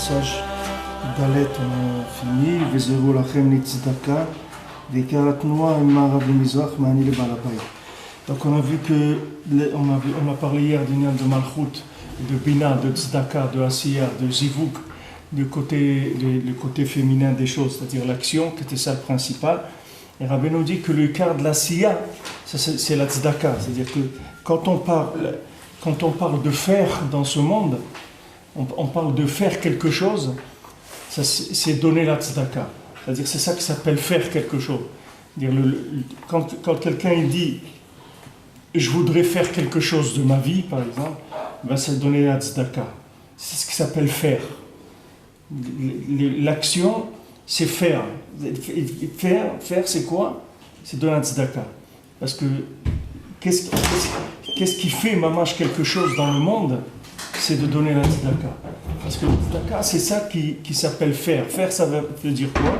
passage Dalet, on a fini. Vezero lachem nitzedaka, vekarat noa emma Rabbi Mizrach ma'ani le balabay. Donc on a vu que, on a parlé hier du lien de Malchut, de Bina, de Tzedaka, de Asiya, de Zivug, le côté féminin des choses, c'est-à-dire l'action, qui était ça le principal. Et Rabbi nous dit que le quart de l'Asiya, c'est la Tzedaka, c'est-à-dire que quand on parle de faire dans ce monde, on parle de faire quelque chose, ça, c'est donner la tzedaka. C'est-à-dire c'est ça qui s'appelle faire quelque chose. Quand quelqu'un il dit je voudrais faire quelque chose de ma vie, par exemple, ben c'est donner la tzedaka. C'est ce qui s'appelle faire. L'action, c'est faire. Faire, c'est quoi? C'est donner la tzedaka. Parce que qu'est-ce qui fait mamash quelque chose dans le monde? C'est de donner la tzedaka. Parce que la tzedaka, c'est ça qui s'appelle faire. Faire, ça veut dire quoi?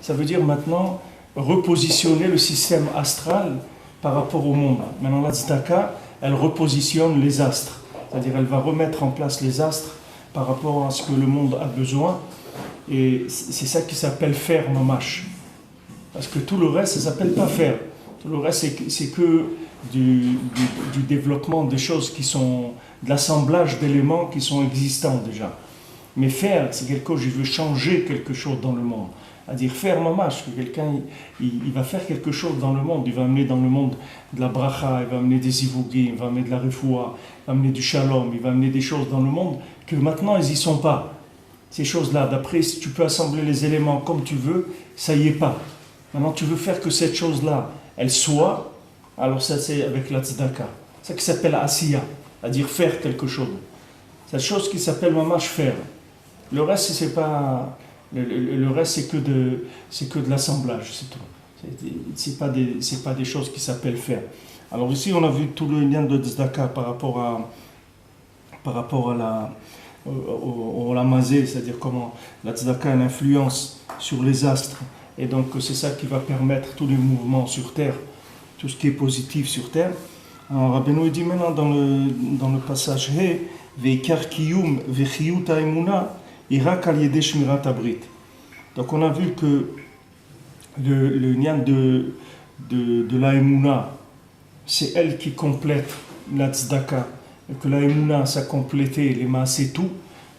Ça veut dire maintenant repositionner le système astral par rapport au monde. Maintenant, la tzedaka, elle repositionne les astres. C'est-à-dire, elle va remettre en place les astres par rapport à ce que le monde a besoin. Et c'est ça qui s'appelle faire mamash. Parce que tout le reste, ça ne s'appelle pas faire. Tout le reste, c'est que du développement des choses qui sont, de l'assemblage d'éléments qui sont existants déjà. Mais faire, c'est quelque chose, je veux changer quelque chose dans le monde. C'est-à-dire faire mamash, que quelqu'un, il va faire quelque chose dans le monde, il va amener dans le monde de la bracha, il va amener des zivugim, il va amener de la refoua, il va amener du shalom, il va amener des choses dans le monde que maintenant, ils n'y sont pas. Ces choses-là, d'après, si tu peux assembler les éléments comme tu veux, ça y est pas. Maintenant, tu veux faire que cette chose-là, elle soit, alors ça c'est avec la tzedaka. C'est ça qui s'appelle asiya, c'est-à-dire faire quelque chose. C'est la chose qui s'appelle mamash faire. Le reste, c'est pas, le reste c'est que de l'assemblage, c'est tout. C'est pas des choses qui s'appellent faire. Alors ici, on a vu tout le lien de tzedaka par rapport à la mazé, c'est-à-dire comment la tzedaka a une influence sur les astres. Et donc c'est ça qui va permettre tous les mouvements sur Terre, tout ce qui est positif sur Terre. Alors Rabbeinu dit maintenant dans le passage He, Veikar kiyum vechiyut ha'emuna irak al yedei shmirat habrit. Donc on a vu que le lien de la emuna, c'est elle qui complète la tzedaka, et que la emuna, ça complétait les maasé,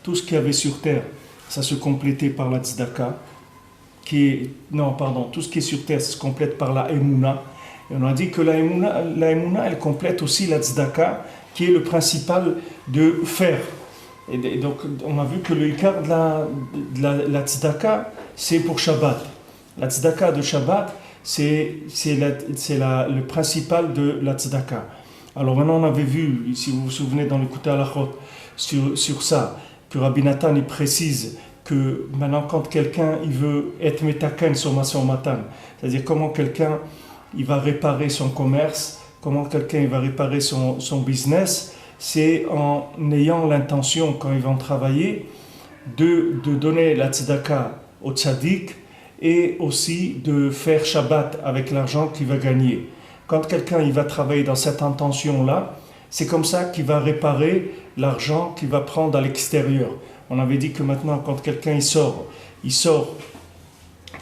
tout ce qu'il y avait sur Terre, ça se complétait par la tzedaka. Tout ce qui est sur terre, ça se complète par la Emouna. Et on a dit que la Emouna, elle complète aussi la Tzedaka, qui est le principal de faire. Et donc, on a vu que le Ikar de la Tzedaka, c'est pour Shabbat. La Tzedaka de Shabbat, c'est le principal de la Tzedaka. Alors maintenant, on avait vu, si vous vous souvenez dans le Kouta Halachot, sur ça, que Rabbi Nathan, il précise que maintenant quand quelqu'un il veut être metaken sur matan, c'est-à-dire comment quelqu'un il va réparer son commerce, comment quelqu'un il va réparer son business, c'est en ayant l'intention quand ils vont travailler de donner la tzedaka au tzaddik et aussi de faire Shabbat avec l'argent qu'il va gagner. Quand quelqu'un il va travailler dans cette intention-là, c'est comme ça qu'il va réparer l'argent qu'il va prendre à l'extérieur. On avait dit que maintenant, quand quelqu'un il sort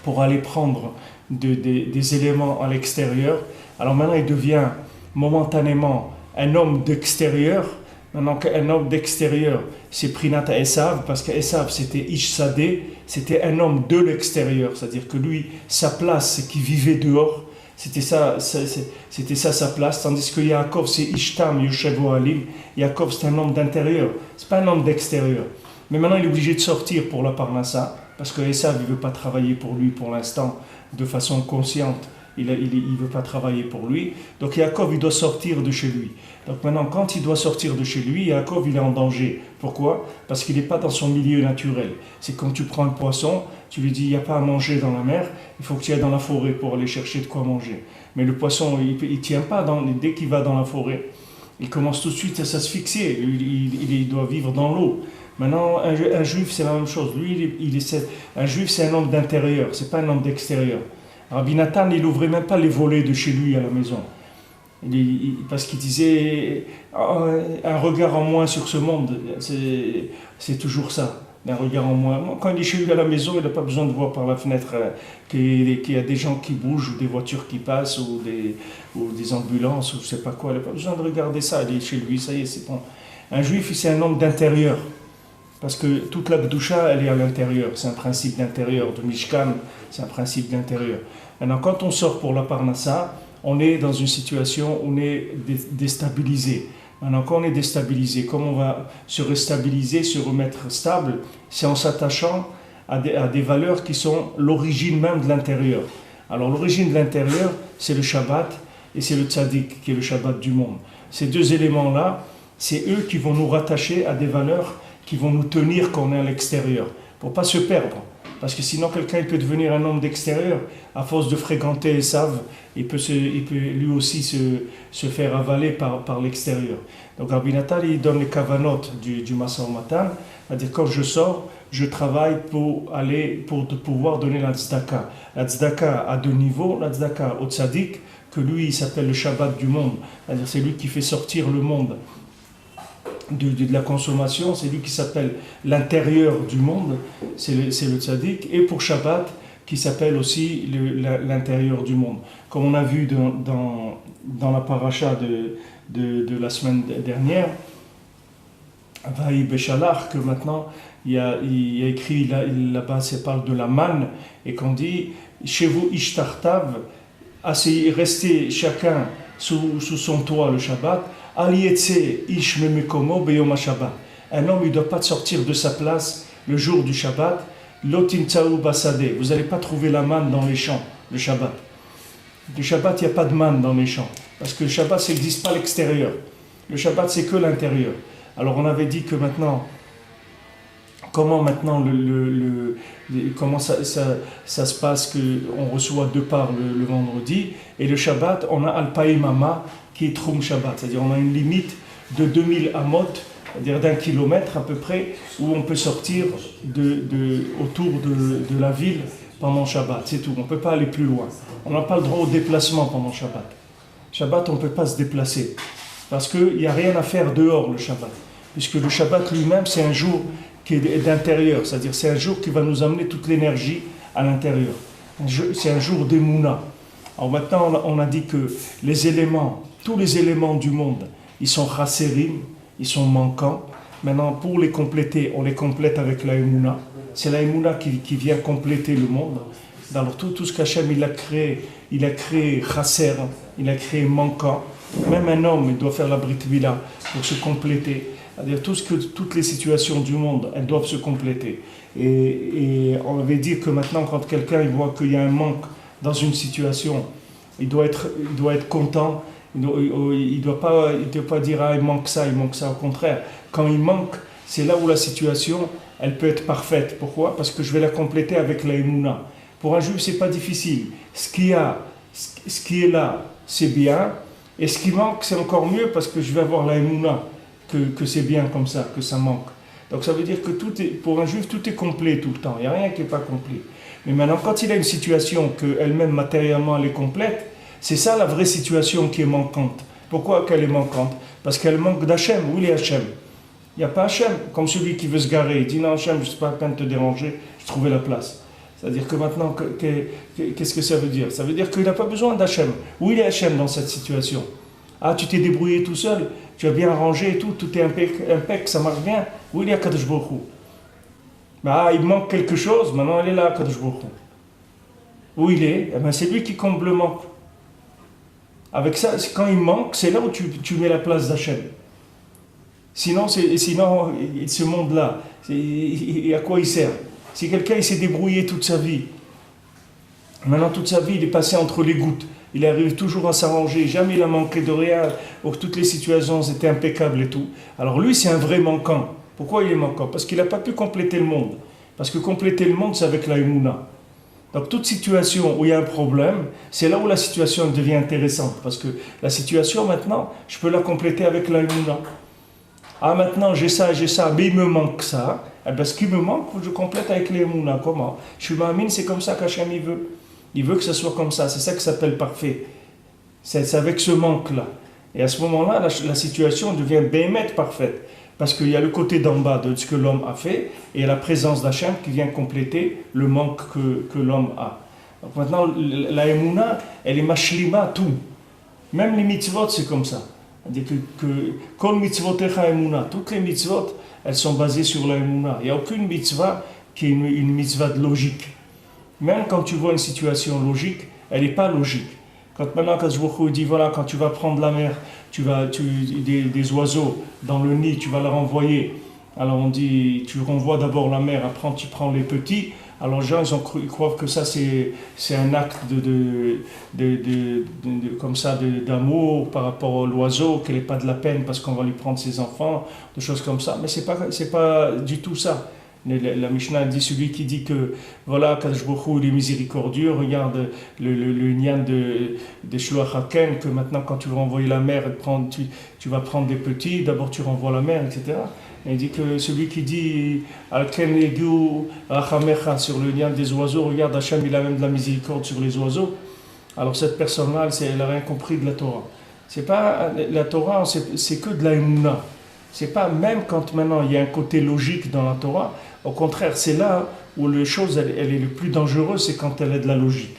pour aller prendre des éléments à l'extérieur. Alors maintenant, il devient momentanément un homme d'extérieur. Maintenant qu'un homme d'extérieur, c'est Prinat Esav, parce qu'Esav, c'était Ish Sadeh, c'était un homme de l'extérieur. C'est-à-dire que lui, sa place, c'est qu'il vivait dehors. C'était ça sa place. Tandis que Yaakov, c'est Ishtam, Yoshevo Alim. Yaakov, c'est un homme d'intérieur. C'est pas un homme d'extérieur. Mais maintenant, il est obligé de sortir pour la Parnassa, parce que Esav, il ne veut pas travailler pour lui pour l'instant, de façon consciente. Il ne veut pas travailler pour lui. Donc Yaakov, il doit sortir de chez lui. Donc maintenant, quand il doit sortir de chez lui, Yaakov, il est en danger. Pourquoi? Parce qu'il n'est pas dans son milieu naturel. C'est comme tu prends un poisson, tu lui dis, il n'y a pas à manger dans la mer, il faut que tu ailles dans la forêt pour aller chercher de quoi manger. Mais le poisson, il ne tient pas, dès qu'il va dans la forêt, il commence tout de suite à s'asphyxier. Il doit vivre dans l'eau. Maintenant, un juif, c'est la même chose. Lui, un juif, c'est un homme d'intérieur, c'est pas un homme d'extérieur. Rabbi Nathan, il n'ouvrait même pas les volets de chez lui à la maison. Parce qu'il disait, un regard en moins sur ce monde, c'est toujours ça. d'un regard en moins. Moi, quand il est chez lui à la maison, il n'a pas besoin de voir par la fenêtre qu'il y a des gens qui bougent ou des voitures qui passent ou des ambulances ou je ne sais pas quoi. Il n'a pas besoin de regarder ça. Il est chez lui, ça y est, c'est bon. Un juif, c'est un homme d'intérieur. Parce que toute la Gdusha, elle est à l'intérieur. C'est un principe d'intérieur. De Mishkan, c'est un principe d'intérieur. Maintenant, quand on sort pour la Parnassa, on est dans une situation où on est déstabilisé. Maintenant, quand on est déstabilisé, comment on va se restabiliser, se remettre stable? C'est en s'attachant à des valeurs qui sont l'origine même de l'intérieur. Alors, l'origine de l'intérieur, c'est le Shabbat et c'est le Tzadik, qui est le Shabbat du monde. Ces deux éléments-là, c'est eux qui vont nous rattacher à des valeurs qui vont nous tenir quand on est à l'extérieur, pour ne pas se perdre. Parce que sinon, quelqu'un il peut devenir un homme d'extérieur, à force de fréquenter Esav, il peut lui aussi se faire avaler par l'extérieur. Donc Rabbi Nathan, il donne les kavanot du Masa Matan, c'est-à-dire quand je sors, je travaille pour pouvoir donner la tzedaka. La tzedaka à deux niveaux, la tzedaka au tzaddik, que lui, il s'appelle le Shabbat du monde, c'est-à-dire c'est lui qui fait sortir le monde de la consommation, c'est lui qui s'appelle l'intérieur du monde, c'est le tzaddik, et pour Shabbat, qui s'appelle aussi l'intérieur du monde. Comme on a vu dans la paracha de la semaine dernière, Vaï Béchalach, que maintenant il y a écrit là-bas, ça parle de la manne, et qu'on dit chez vous Ishtartav, restez chacun sous son toit le Shabbat. Un homme, il ne doit pas sortir de sa place le jour du Shabbat. Vous n'allez pas trouver la manne dans les champs, le Shabbat. Le Shabbat, il n'y a pas de manne dans les champs. Parce que le Shabbat, ça n'existe pas à l'extérieur. Le Shabbat, c'est que l'intérieur. Alors, on avait dit que maintenant, comment maintenant comment ça se passe qu'on reçoit deux parts le vendredi, et le Shabbat, on a Al-Païmama, qui est Troum Shabbat, c'est-à-dire on a une limite de 2000 amot, c'est-à-dire d'1 kilomètre à peu près, où on peut sortir autour de la ville pendant Shabbat, c'est tout, on ne peut pas aller plus loin. On n'a pas le droit au déplacement pendant Shabbat. Shabbat, on ne peut pas se déplacer, parce qu'il n'y a rien à faire dehors le Shabbat, puisque le Shabbat lui-même, c'est un jour qui est d'intérieur, c'est-à-dire c'est un jour qui va nous amener toute l'énergie à l'intérieur. C'est un jour d'Emouna. Alors maintenant, on a dit que tous les éléments du monde, ils sont chasserim, ils sont manquants. Maintenant, pour les compléter, on les complète avec la Emouna. C'est la Emouna qui vient compléter le monde. Alors tout ce qu'Hachem il a créé chasser, il a créé manquant. Même un homme, il doit faire la Brit Mila pour se compléter. C'est-à-dire toutes les situations du monde, elles doivent se compléter. Et on avait dit que maintenant, quand quelqu'un il voit qu'il y a un manque dans une situation, il doit être content. Il ne doit pas dire « ah, il manque ça », au contraire. Quand il manque, c'est là où la situation, elle peut être parfaite. Pourquoi? Parce que je vais la compléter avec la Emouna. Pour un juif, ce n'est pas difficile. Ce qui est là, c'est bien. Et ce qui manque, c'est encore mieux parce que je vais avoir la Emouna, que c'est bien comme ça, que ça manque. Donc ça veut dire que pour un juif, tout est complet tout le temps. Il n'y a rien qui n'est pas complet. Mais maintenant, quand il a une situation qu'elle-même matériellement elle est complète, c'est ça la vraie situation qui est manquante. Pourquoi qu'elle est manquante? Parce qu'elle manque d'Hachem. Où il est Hachem? Il n'y a pas Hachem. Comme celui qui veut se garer. Il dit non Hachem, je ne suis pas à peine de te déranger, je trouvais la place. C'est-à-dire que maintenant, qu'est-ce que ça veut dire? Ça veut dire qu'il n'a pas besoin d'Hachem. Où il est Hachem dans cette situation? Ah, tu t'es débrouillé tout seul, tu as bien rangé et tout est impec, ça marche bien. Où il est Kadosh Baruch Hu? Ah, il manque quelque chose, maintenant il est là, Kadosh Baruch Hu. Où il est? Eh bien, c'est lui qui comble le manque. Avec ça, quand il manque, c'est là où tu mets la place d'Hachem. Sinon, ce monde-là, à quoi il sert? Si quelqu'un il s'est débrouillé toute sa vie, maintenant toute sa vie il est passé entre les gouttes, il arrive toujours à s'arranger, jamais il a manqué de rien, toutes les situations étaient impeccables et tout. Alors lui c'est un vrai manquant. Pourquoi il est manquant? Parce qu'il n'a pas pu compléter le monde. Parce que compléter le monde c'est avec la Emouna. Donc toute situation où il y a un problème, c'est là où la situation devient intéressante. Parce que la situation maintenant, je peux la compléter avec la Emouna. Ah maintenant j'ai ça, mais il me manque ça. Eh bien, ce qui me manque, je complète avec les Emouna. Comment? Je suis ma'amine, c'est comme ça qu'Hachem il veut. Il veut que ça soit comme ça. C'est ça qui s'appelle parfait. C'est avec ce manque-là. Et à ce moment-là, la situation devient béhémeth parfaite. Parce qu'il y a le côté d'en bas de ce que l'homme a fait, et il y a la présence d'Hachem qui vient compléter le manque que l'homme a. Donc maintenant, la Emouna, elle est mashlima tout. Même les mitzvot, c'est comme ça. C'est-à-dire que kol mitzvotecha Emouna, toutes les mitzvot, elles sont basées sur la Emouna. Il n'y a aucune mitzvah qui est une mitzvah de logique. Même quand tu vois une situation logique, elle n'est pas logique. Quand maintenant, quand je dit, voilà, quand tu vas prendre la mer, des oiseaux dans le nid, tu vas leur renvoyer. Alors on dit, tu renvoies d'abord la mer, après tu prends les petits. Alors les gens, ils croient que ça, c'est un acte comme ça, d'amour par rapport à l'oiseau, qu'elle n'est pas de la peine parce qu'on va lui prendre ses enfants, des choses comme ça. Mais c'est pas du tout ça. La Mishnah dit, celui qui dit que voilà, Kadosh Baruch Hu, il est miséricordieux, regarde le nian de Shloach Haken, que maintenant quand tu vas envoyer la mère, tu vas prendre des petits, d'abord tu renvoies la mère, etc. Et il dit que celui qui dit Alken Egu Rachamecha sur le nian des oiseaux, regarde Hachem, il a même de la miséricorde sur les oiseaux. Alors cette personne-là, elle n'a rien compris de la Torah. C'est pas, la Torah, c'est que de la Emouna. C'est pas, même quand maintenant il y a un côté logique dans la Torah, au contraire, c'est là où la chose elle est le plus dangereuse, c'est quand elle est de la logique.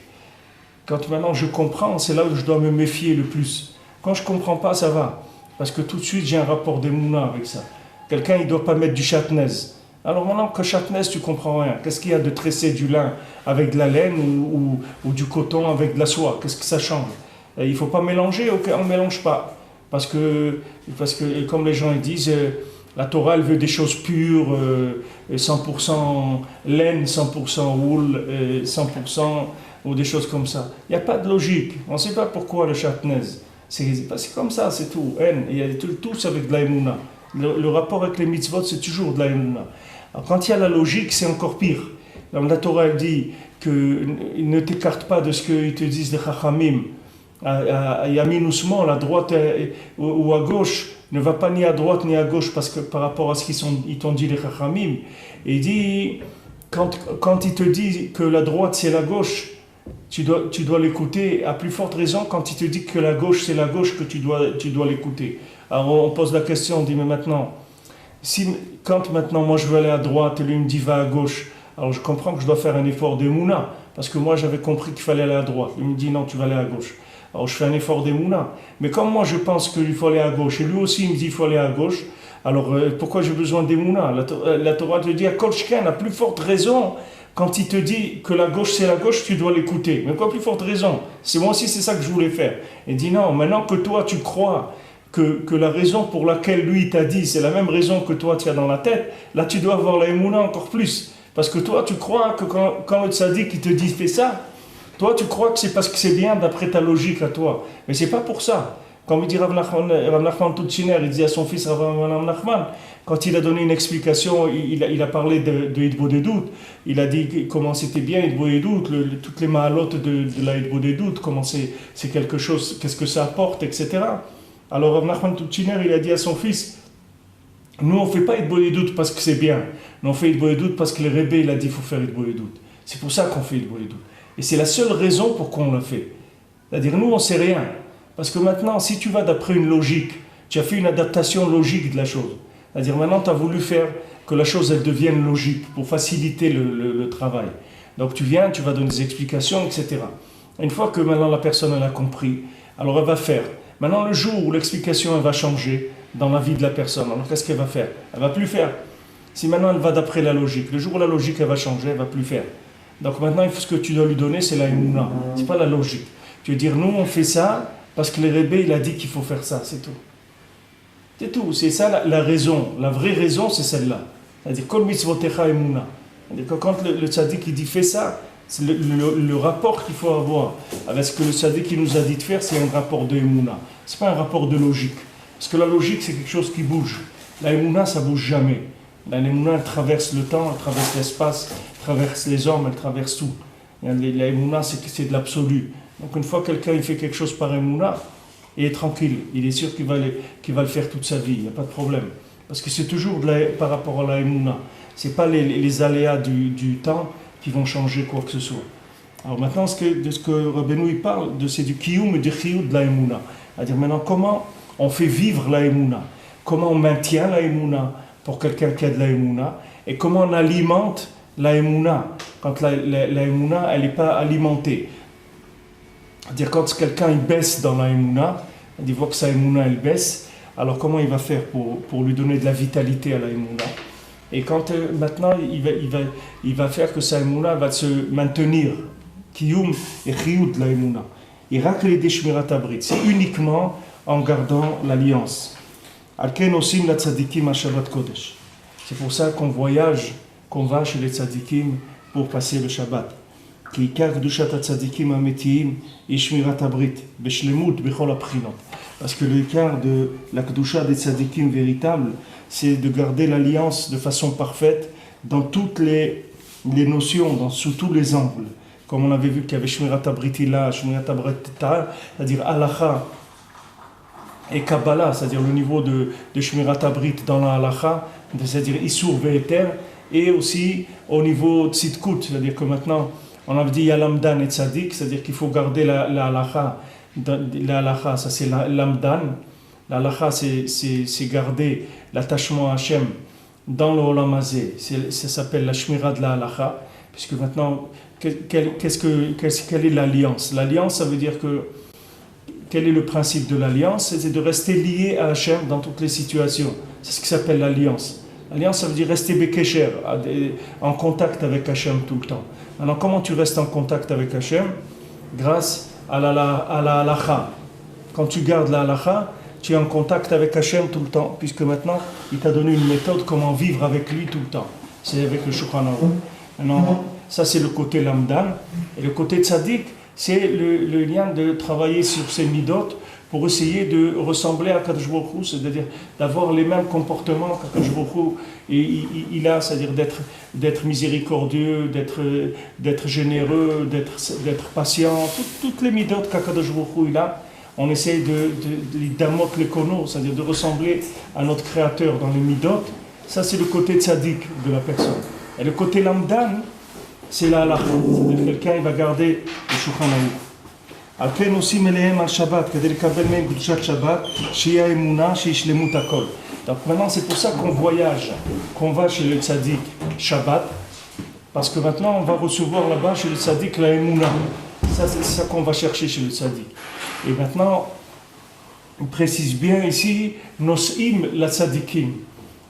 Quand maintenant je comprends, c'est là où je dois me méfier le plus. Quand je ne comprends pas, ça va. Parce que tout de suite, j'ai un rapport d'émouna avec ça. Quelqu'un, il ne doit pas mettre du chatnez. Alors maintenant que chatnez, tu ne comprends rien. Qu'est-ce qu'il y a de tresser du lin avec de la laine ou du coton avec de la soie? Qu'est-ce que ça change? Il ne faut pas mélanger, ok, on ne mélange pas. Parce que comme les gens ils disent, la Torah elle veut des choses pures, 100% laine, 100% wool, 100% ou des choses comme ça. Il n'y a pas de logique. On ne sait pas pourquoi le chatnez. C'est comme ça, c'est tout. Il y a tous avec de la Emouna. Le rapport avec les mitzvot, c'est toujours de la Emouna. Alors, quand il y a la logique, c'est encore pire. Donc, la Torah elle dit qu'il ne t'écarte pas de ce qu'ils te disent les Chachamim. À Yaminusman, la droite ou à gauche, ne va pas ni à droite ni à gauche parce que par rapport à ce qu'ils t'ont dit les Chachamim. Et il dit, quand il te dit que la droite c'est la gauche, tu dois l'écouter à plus forte raison quand il te dit que la gauche c'est la gauche que tu dois l'écouter. Alors on pose la question, on dit mais maintenant, quand maintenant moi je veux aller à droite et lui me dit va à gauche, alors je comprends que je dois faire un effort d'émouna parce que moi j'avais compris qu'il fallait aller à droite. Il me dit non, tu vas aller à gauche. Alors je fais un effort d'émouna. Mais comme moi je pense qu'il faut aller à gauche, et lui aussi il me dit qu'il faut aller à gauche, alors pourquoi j'ai besoin d'émouna? La Torah te dit à Kolchken, à plus forte raison, quand il te dit que la gauche c'est la gauche, tu dois l'écouter. Mais quoi plus forte raison? C'est moi aussi c'est ça que je voulais faire. Il dit non, maintenant que toi tu crois que la raison pour laquelle lui t'a dit, c'est la même raison que toi tu as dans la tête, là tu dois avoir la émouna encore plus. Parce que toi tu crois que quand le tzaddik il te dit fais ça, toi, tu crois que c'est parce que c'est bien d'après ta logique à toi. Mais c'est pas pour ça. Comme il dit Rav Nachman Tutchiner, il dit à son fils Rav Nachman, quand il a donné une explication, il a parlé de Hitbodedut, il a dit comment c'était bien Hitbodedut, toutes les mahalotes de la Hitbodedut, comment c'est quelque chose, qu'est-ce que ça apporte, etc. Alors Rav Nachman Tutchiner, il a dit à son fils, nous on ne fait pas Hitbodedut parce que c'est bien, nous on fait Hitbodedut parce que le Rebbe il a dit qu'il faut faire Hitbodedut. C'est pour ça qu'on fait Hitbodedut. Et c'est la seule raison pour qu'on le fait. C'est-à-dire, nous, on ne sait rien. Parce que maintenant, si tu vas d'après une logique, tu as fait une adaptation logique de la chose. C'est-à-dire, maintenant, tu as voulu faire que la chose, elle devienne logique pour faciliter le travail. Donc, tu viens, tu vas donner des explications, etc. Une fois que maintenant la personne, elle a compris, alors elle va faire. Maintenant, le jour où l'explication, elle va changer dans la vie de la personne, alors qu'est-ce qu'elle va faire? Elle ne va plus faire. Si maintenant, elle va d'après la logique, le jour où la logique, elle va changer, elle ne va plus faire. Donc maintenant, ce que tu dois lui donner, c'est la émouna. Ce n'est pas la logique. Tu veux dire, nous, on fait ça parce que le Rebbe, il a dit qu'il faut faire ça, c'est tout. C'est tout. C'est ça la raison. La vraie raison, c'est celle-là. C'est-à-dire, kol mitzvotecha émouna. C'est-à-dire que quand le tzaddik, il dit fais ça, c'est le rapport qu'il faut avoir avec ce que le tzaddik il nous a dit de faire, c'est un rapport de émouna. Ce n'est pas un rapport de logique. Parce que la logique, c'est quelque chose qui bouge. La émouna, ça ne bouge jamais. La émouna, elle traverse le temps, elle traverse l'espace, elle traverse les hommes, elle traverse tout. La émouna, c'est de l'absolu. Donc une fois que quelqu'un il fait quelque chose par émouna, il est tranquille. Il est sûr qu'il va le faire toute sa vie, il n'y a pas de problème. Parce que c'est toujours par rapport à la émouna. Ce n'est pas les aléas du temps qui vont changer quoi que ce soit. Alors maintenant, de ce que Rabbeinu il parle, c'est du kiyum et du chiyut de la émouna. C'est-à-dire maintenant, comment on fait vivre la émouna? comment on maintient la émouna pour quelqu'un qui a de la émouna, et comment on alimente la émouna quand la émouna elle n'est pas alimentée. C'est-à-dire quand quelqu'un il baisse dans la émouna, il voit que sa émouna elle baisse, alors comment il va faire pour lui donner de la vitalité à la émouna? Et quand maintenant il va faire que sa émouna va se maintenir, kiyum et chiyut la émouna. Il racle des shmirat abrit, c'est uniquement en gardant l'alliance. Alken osim la tzadikim à Shabbat Kodesh. C'est pour ça qu'on voyage, qu'on va chez les tzadikim pour passer le Shabbat. Ki ikar kedushat tzadikim ametiyim et shmirat abrit beshlemut bechol aprinot. Parce que le ikar de la kedusha des tzadikim véritables, c'est de garder l'alliance de façon parfaite dans toutes les notions, sous tous les angles. Comme on avait vu qu'il y avait shmirat abritila, shmirat abritita, c'est-à-dire halacha et Kabbalah, c'est-à-dire le niveau de Shmirat Abrit dans la halacha, c'est-à-dire Issour Ve'eter, et aussi au niveau Tzidkut, c'est-à-dire que maintenant on avait dit Yalamdan et Tzadik, c'est-à-dire qu'il faut garder la halacha. La halacha, ça c'est l'amdan. La halacha, c'est garder l'attachement à Hachem dans le Olam Hazé. Ça s'appelle la Shmira de la halacha, puisque maintenant, quelle est l'alliance? L'alliance, ça veut dire que quel est le principe de l'alliance? C'est de rester lié à Hachem dans toutes les situations. C'est ce qui s'appelle l'alliance. L'alliance, ça veut dire rester bekesher, en contact avec Hachem tout le temps. Alors, comment tu restes en contact avec Hachem? Grâce à la halacha. Quand tu gardes la halacha, tu es en contact avec Hachem tout le temps, puisque maintenant, il t'a donné une méthode comment vivre avec lui tout le temps. C'est avec le Shulchan Aruch. Maintenant, ça c'est le côté lamdan. Et le côté tzaddik, c'est le lien de travailler sur ses midot pour essayer de ressembler à Kadosh Baruch Hu, c'est-à-dire d'avoir les mêmes comportements qu'Akadosh Baruch Hu il a, c'est-à-dire d'être miséricordieux, d'être généreux, d'être patient, toutes les midot qu'Akadosh Baruch Hu il a, on essaie d'amot l'écono, c'est-à-dire de ressembler à notre Créateur dans les midot. Ça c'est le côté tzaddik de la personne. Et le côté lamdan, c'est la halakha, c'est-à-dire quelqu'un il va garder le Shulchan Aruch. על כן עושים אליהם על שבת, כדי לקבל מהם קדושת שבת, שיהיה האמונה, שישלמו את הכל. Donc maintenant c'est pour ça qu'on voyage, qu'on va chez le tzaddik Shabbat, parce que maintenant on va recevoir là-bas chez le tzaddik la émouna. Ça c'est ça qu'on va chercher chez le tzaddik. Et maintenant, on précise bien ici, nosim la tzaddikim,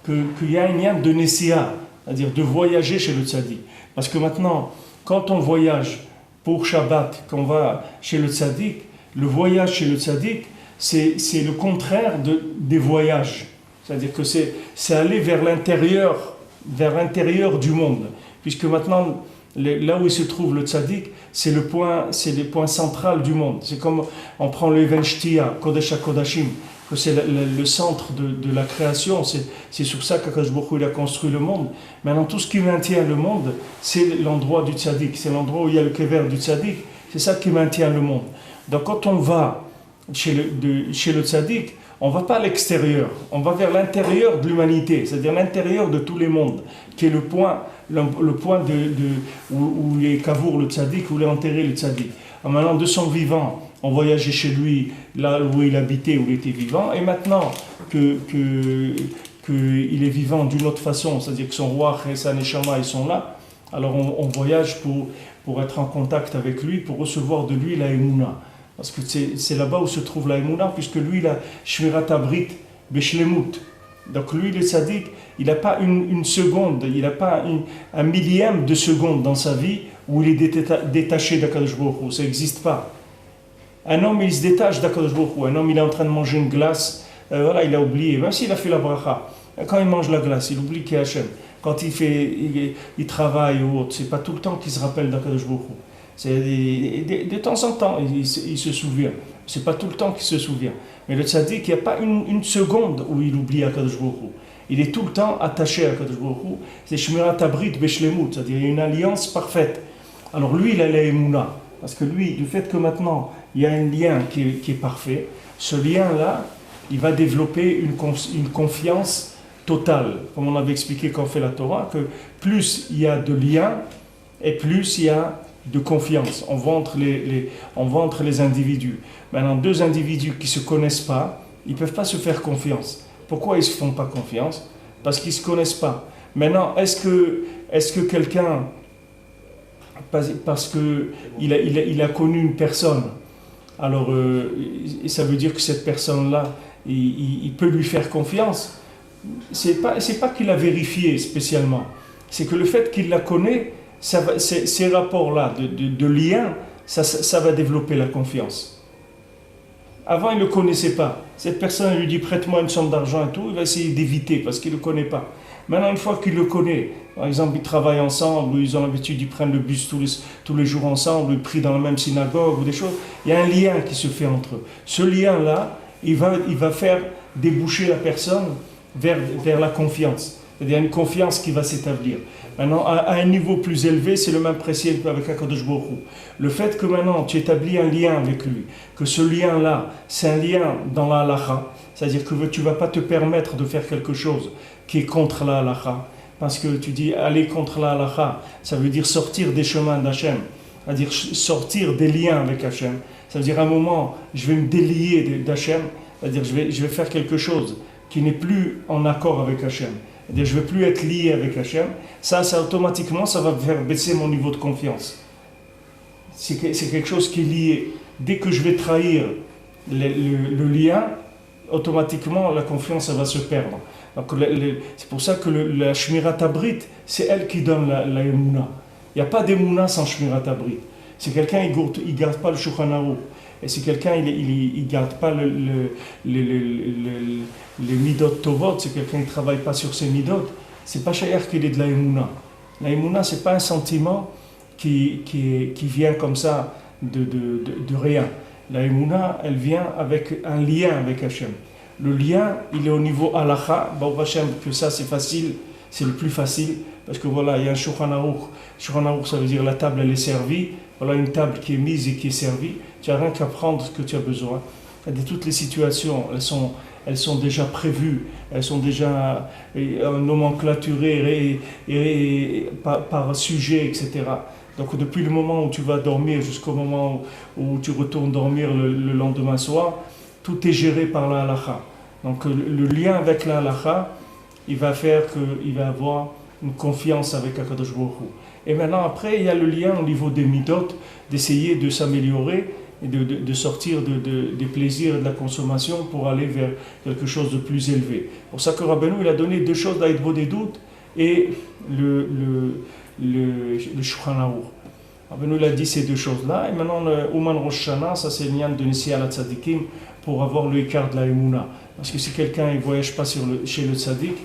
qu'il y a un lien de nesia, c'est-à-dire de voyager chez le tzaddik. Parce que maintenant, quand on voyage pour Shabbat, qu'on va chez le tzaddik, le voyage chez le tzaddik, c'est le contraire des voyages. C'est-à-dire que c'est aller vers l'intérieur du monde. Puisque maintenant, là où il se trouve le tzaddik, c'est le point central du monde. C'est comme on prend le Even Shtia, Kodesh HaKodashim, que c'est le centre de la création, c'est sur ça qu'Akadosh Baruch Hu il a construit le monde. Maintenant, tout ce qui maintient le monde, c'est l'endroit du tzaddik, c'est l'endroit où il y a le kever du tzaddik, c'est ça qui maintient le monde. Donc quand on va chez le tzaddik, on ne va pas à l'extérieur, on va vers l'intérieur de l'humanité, c'est-à-dire l'intérieur de tous les mondes, qui est le point où il est kavour le tzaddik, où il est enterré le tzaddik. Maintenant, de son vivant, on voyageait chez lui, là où il habitait, où il était vivant, et maintenant qu'il est vivant d'une autre façon, c'est-à-dire que son roi et sa neshama, ils sont là, alors on voyage pour être en contact avec lui, pour recevoir de lui la émouna. Parce que c'est là-bas où se trouve la émouna, puisque lui, il a shmirat abrit beshlemut. Donc lui, le tzaddik, il n'a pas une seconde, il n'a pas un millième de seconde dans sa vie où il est détaché d'Akadosh Baruch Hu. Ça n'existe pas. Un homme, il se détache d'Akadosh Baruch Hu. Un homme, il est en train de manger une glace, voilà, il a oublié, même s'il a fait la bracha. Quand il mange la glace, il oublie qu'il y a Hachem. Quand il travaille ou autre, c'est pas tout le temps qu'il se rappelle d'Akadosh Baruch Hu. C'est de temps en temps, il se souvient. C'est pas tout le temps qu'il se souvient. Mais le tzaddik, il n'y a pas une seconde où il oublie Akadosh Baruch Hu. Il est tout le temps attaché à Akadosh Baruch Hu. C'est Shmirat Abrit Beshlemut, c'est-à-dire il y a une alliance parfaite. Alors lui, il a la émouna. Parce que lui, du fait que maintenant, il y a un lien qui est parfait, ce lien-là, il va développer une confiance totale. Comme on avait expliqué quand on fait la Torah, que plus il y a de liens, et plus il y a de confiance. On va entre les individus. Maintenant, deux individus qui ne se connaissent pas, ils ne peuvent pas se faire confiance. Pourquoi ils ne se font pas confiance? Parce qu'ils ne se connaissent pas. Maintenant, est-ce que quelqu'un, parce qu'il a connu une personne, alors ça veut dire que cette personne-là, il peut lui faire confiance? C'est pas qu'il a vérifié spécialement. C'est que le fait qu'il la connaît, ces rapports-là de lien, ça va développer la confiance. Avant, il ne le connaissait pas. Cette personne elle lui dit prête-moi une somme d'argent et tout, il va essayer d'éviter parce qu'il ne le connaît pas. Maintenant, une fois qu'il le connaît, par exemple, ils travaillent ensemble, ou ils ont l'habitude, ils prennent le bus tous les jours ensemble, ils prient dans la même synagogue ou des choses, il y a un lien qui se fait entre eux. Ce lien-là, il va faire déboucher la personne vers la confiance. C'est-à-dire une confiance qui va s'établir. Maintenant, à un niveau plus élevé, c'est le même principe avec Akadosh Baruch Hu. Le fait que maintenant tu établis un lien avec lui, que ce lien-là, c'est un lien dans la halacha, c'est-à-dire que tu ne vas pas te permettre de faire quelque chose qui est contre la halacha, parce que tu dis aller contre la halacha, ça veut dire sortir des chemins d'Hachem, c'est-à-dire sortir des liens avec Hachem. Ça veut dire à un moment, je vais me délier d'Hachem, c'est-à-dire je vais faire quelque chose qui n'est plus en accord avec Hachem. Je ne veux plus être lié avec Hachem, ça automatiquement, ça va faire baisser mon niveau de confiance. C'est quelque chose qui est lié. Dès que je vais trahir le lien, automatiquement, la confiance va se perdre. Donc, c'est pour ça que la Shmirat Habrit, c'est elle qui donne la Emouna. Il n'y a pas d'Emouna sans Shmirat Habrit. Si quelqu'un il ne garde pas le Shulchan Aruch, et si quelqu'un il ne garde pas les midot tovot, si quelqu'un ne travaille pas sur ses midot, c'est pas cher qu'il ait de la Emouna. La Emouna, c'est pas un sentiment qui vient comme ça de rien. La Emouna, elle vient avec un lien avec Hachem. Le lien, il est au niveau halacha. Baruch Hashem, que ça c'est facile, c'est le plus facile, parce que voilà, il y a un Shulchan Aruch. Shulchan Aruch, ça veut dire la table, elle est servie. Voilà une table qui est mise et qui est servie. Tu n'as rien qu'à prendre ce que tu as besoin. Toutes les situations, elles sont déjà prévues, elles sont déjà nomenclaturées par sujet, etc. Donc depuis le moment où tu vas dormir jusqu'au moment où tu retournes dormir le lendemain soir, tout est géré par la halacha. Donc le lien avec la halacha, il va faire qu'il va avoir une confiance avec Akadosh Baruch Hu. Et maintenant après, il y a le lien au niveau des midot, d'essayer de s'améliorer et de sortir des plaisirs et de la consommation pour aller vers quelque chose de plus élevé. C'est pour ça que Rabbeinu il a donné deux choses, l'Aïd Bodedut et le Shulchan Aruch. Rabbeinu il a dit ces deux choses-là, et maintenant le Ouman Rosh Shana, ça c'est le lien de Nesiat la Tzadikim pour avoir le écart de la Emouna. Parce que si quelqu'un ne voyage pas chez le Tzadik,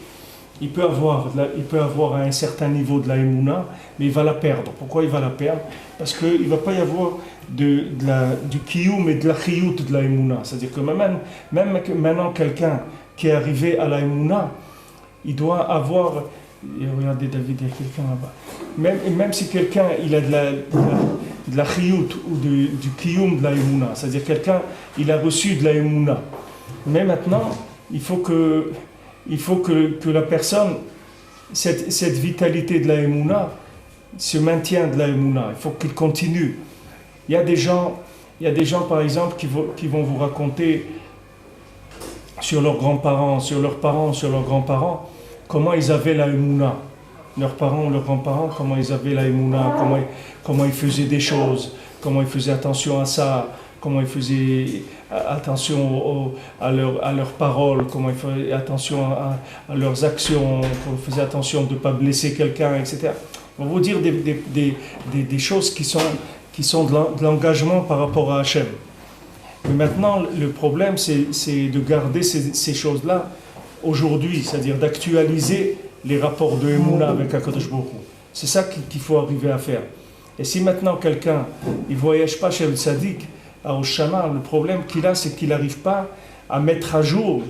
il peut avoir un certain niveau de la Emouna, mais il va la perdre. Pourquoi il va la perdre? Parce qu'il ne va pas y avoir du kiyum et de la chiyut de la Emouna. C'est-à-dire que même maintenant, quelqu'un qui est arrivé à la Emouna, il doit avoir... Et regardez David, il y a quelqu'un là-bas. Même si quelqu'un il a de la chiyut ou du kiyum de la Emouna, c'est-à-dire quelqu'un il a reçu de la Emouna. Mais maintenant, il faut que la personne, cette vitalité de la Emouna, se maintient de la Emouna. Il faut qu'il continue. Il y a des gens par exemple, qui vont vous raconter sur leurs grands-parents, sur leurs parents, sur leurs grands-parents, comment ils avaient la Emouna. Leurs parents, leurs grands-parents, comment ils avaient la Emouna, comment ils faisaient des choses, comment ils faisaient attention à ça, comment ils faisaient attention à leurs paroles, comment ils faisaient attention à leurs actions, comment ils faisaient attention de ne pas blesser quelqu'un, etc. On va vous dire des choses qui sont de l'engagement par rapport à Hachem. Mais maintenant, le problème, c'est de garder ces choses-là aujourd'hui, c'est-à-dire d'actualiser les rapports de Emouna avec Akadosh Baruch Hu. C'est ça qu'il faut arriver à faire. Et si maintenant quelqu'un ne voyage pas chez le tzaddik, à Oshana, le problème qu'il a, c'est qu'il n'arrive pas à mettre à jour